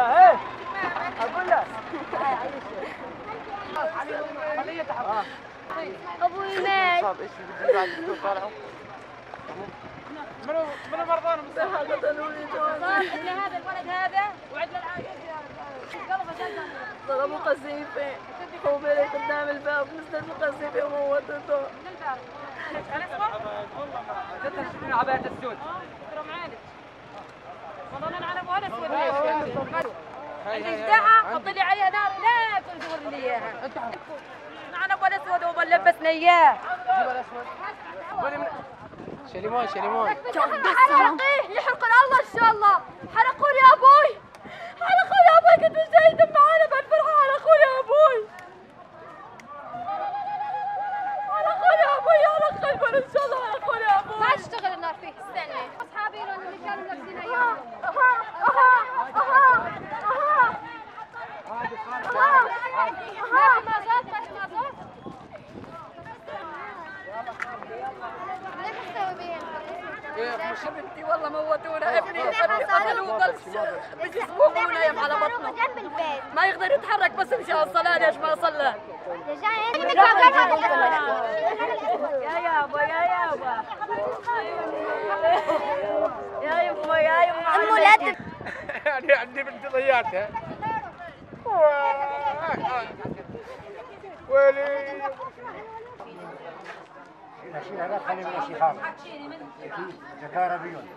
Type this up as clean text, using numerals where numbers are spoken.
يا اقول لك ابوي مات. منو مرضانا عندنا هذا الولد هذا وعندنا العاقل ضربوا قذيفة وبيلي قدام الباب نزلت القذيفة وموتته. من الباب. من عباية السود. والله انا على ولا اسود. عندي جدعة حط لي عليها نار لا تدور لي اياها. معنا ولا اسود وبلبسنا اياه. شليمون حرقيه يحرق الله ان شاء الله. حرقوا يا ابوي. حرقوا يا ابوي كنت جاي معانا بالفرحة. حرقوا يا ابوي. حرقوا يا ابوي حرق البر ان شاء الله. حرقوا يا ابوي. ما تشتغل النار فيه استنى. اصحابي اللي كانوا لابسين اياهم. ما في مازوت. بنتي والله موتونا ابني قتلوه بيسبوقونا يم على بطنه ما يقدر يتحرك بس مشى الصلاة ليش ما صلى. يا يابا يا يما يعني عندي بنت ضيعتها. ويلي الشيء هذا خليه من الشيء هذا. ذكاء ربيون.